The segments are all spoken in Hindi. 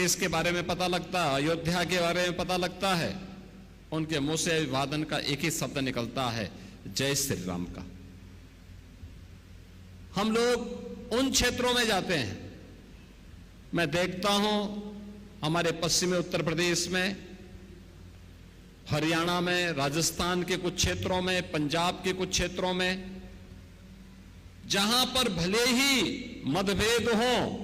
प्रदेश के बारे में पता लगता है, अयोध्या के बारे में पता लगता है, उनके मुंह से अभिवादन का एक ही शब्द निकलता है, जय श्री राम का। हम लोग उन क्षेत्रों में जाते हैं, मैं देखता हूं हमारे पश्चिमी उत्तर प्रदेश में, हरियाणा में, राजस्थान के कुछ क्षेत्रों में, पंजाब के कुछ क्षेत्रों में, जहां पर भले ही मतभेद हो,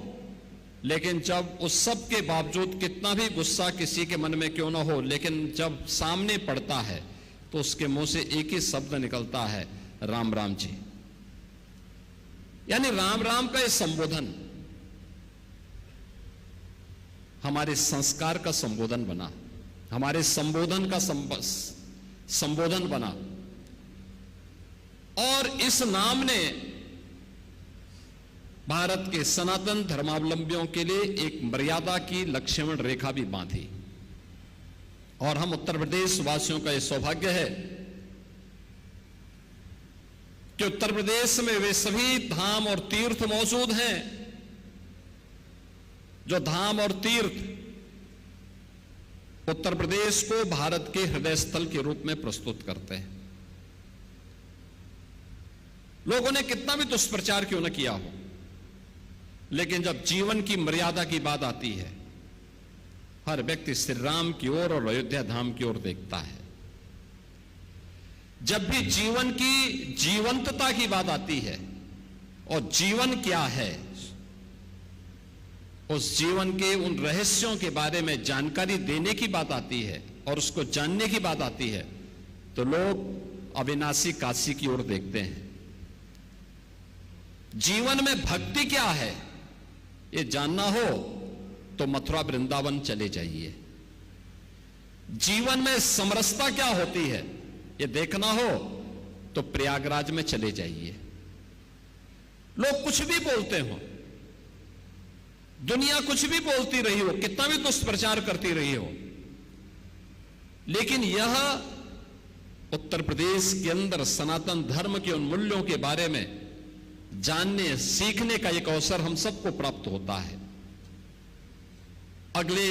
लेकिन जब उस सब के बावजूद कितना भी गुस्सा किसी के मन में क्यों ना हो, लेकिन जब सामने पड़ता है तो उसके मुंह से एक ही शब्द निकलता है, राम राम जी। यानी राम राम का ये संबोधन हमारे संस्कार का संबोधन बना, हमारे संबोधन का संबोधन बना। और इस नाम ने भारत के सनातन धर्मावलंबियों के लिए एक मर्यादा की लक्ष्मण रेखा भी बांधी। और हम उत्तर प्रदेश वासियों का यह सौभाग्य है कि उत्तर प्रदेश में वे सभी धाम और तीर्थ मौजूद हैं जो धाम और तीर्थ उत्तर प्रदेश को भारत के हृदय स्थल के रूप में प्रस्तुत करते हैं। लोगों ने कितना भी दुष्प्रचार क्यों न किया हो, लेकिन जब जीवन की मर्यादा की बात आती है, हर व्यक्ति श्री राम की ओर और अयोध्या धाम की ओर देखता है। जब भी जीवन की जीवंतता की बात आती है और जीवन क्या है, उस जीवन के उन रहस्यों के बारे में जानकारी देने की बात आती है और उसको जानने की बात आती है, तो लोग अविनाशी काशी की ओर देखते हैं। जीवन में भक्ति क्या है ये जानना हो तो मथुरा वृंदावन चले जाइए। जीवन में समरसता क्या होती है ये देखना हो तो प्रयागराज में चले जाइए। लोग कुछ भी बोलते हो, दुनिया कुछ भी बोलती रही हो, कितना भी दुष्प्रचार करती रही हो, लेकिन यह उत्तर प्रदेश के अंदर सनातन धर्म के उन मूल्यों के बारे में जानने सीखने का एक अवसर हम सबको प्राप्त होता है। अगले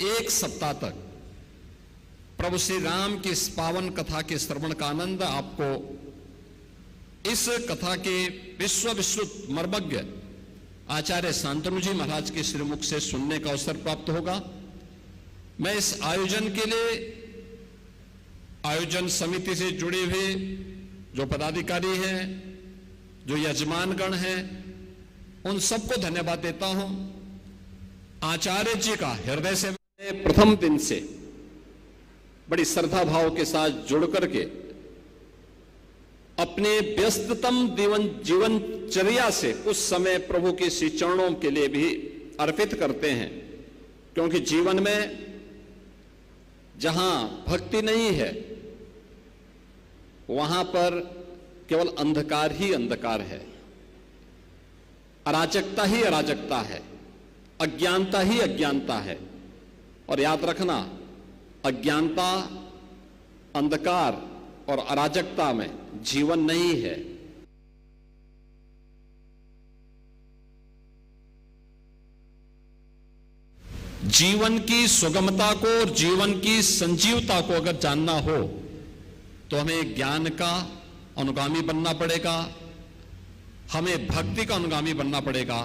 एक सप्ताह तक प्रभु श्री राम की इस पावन कथा के श्रवण का आनंद आपको इस कथा के विश्व विश्रुत मर्मज्ञ आचार्य शांतनु जी महाराज के श्रीमुख से सुनने का अवसर प्राप्त होगा। मैं इस आयोजन के लिए आयोजन समिति से जुड़े हुए जो पदाधिकारी हैं, जो यजमानगण हैं, उन सबको धन्यवाद देता हूं। आचार्य जी का हृदय से प्रथम दिन से बड़ी श्रद्धा भाव के साथ जुड़ करके अपने व्यस्ततम जीवनचर्या से उस समय प्रभु के श्री चरणों के लिए भी अर्पित करते हैं, क्योंकि जीवन में जहां भक्ति नहीं है वहां पर केवल अंधकार ही अंधकार है, अराजकता ही अराजकता है, अज्ञानता ही अज्ञानता है। और याद रखना, अज्ञानता, अंधकार और अराजकता में जीवन नहीं है। जीवन की सुगमता को और जीवन की संजीवता को अगर जानना हो तो हमें ज्ञान का अनुगामी बनना पड़ेगा, हमें भक्ति का अनुगामी बनना पड़ेगा,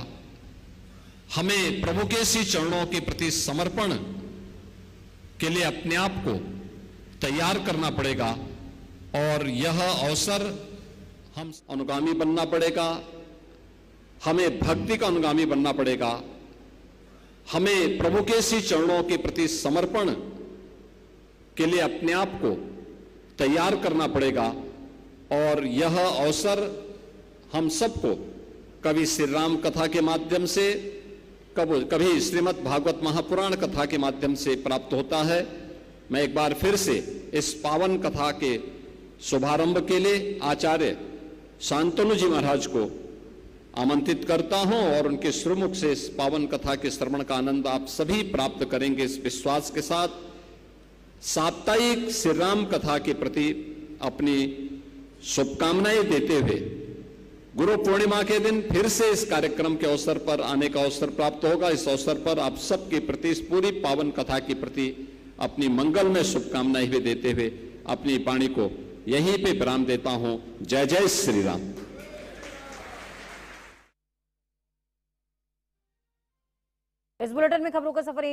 हमें प्रभु के श्री चरणों के प्रति समर्पण के लिए अपने आप को तैयार करना पड़ेगा। और यह अवसर हम अनुगामी बनना पड़ेगा, हमें भक्ति का अनुगामी बनना पड़ेगा, हमें प्रभु के श्री चरणों के प्रति समर्पण के लिए अपने आप को तैयार करना पड़ेगा। और यह अवसर हम सबको कभी श्री राम कथा के माध्यम से, कभी श्रीमद् भागवत महापुराण कथा के माध्यम से प्राप्त होता है। मैं एक बार फिर से इस पावन कथा के शुभारंभ के लिए आचार्य शांतनु जी महाराज को आमंत्रित करता हूं और उनके श्रीमुख से इस पावन कथा के श्रवण का आनंद आप सभी प्राप्त करेंगे इस विश्वास के साथ। साप्ताहिक श्री राम कथा के प्रति अपनी शुभकामनाएं देते हुए गुरु पूर्णिमा के दिन फिर से इस कार्यक्रम के अवसर पर आने का अवसर प्राप्त होगा। इस अवसर पर आप सबके प्रति, इस पूरी पावन कथा के प्रति अपनी मंगलमय शुभकामनाएं भी देते हुए अपनी वाणी को यहीं पे विराम देता हूं। जय जय श्री राम। इस बुलेटिन में खबरों का सफर यहीं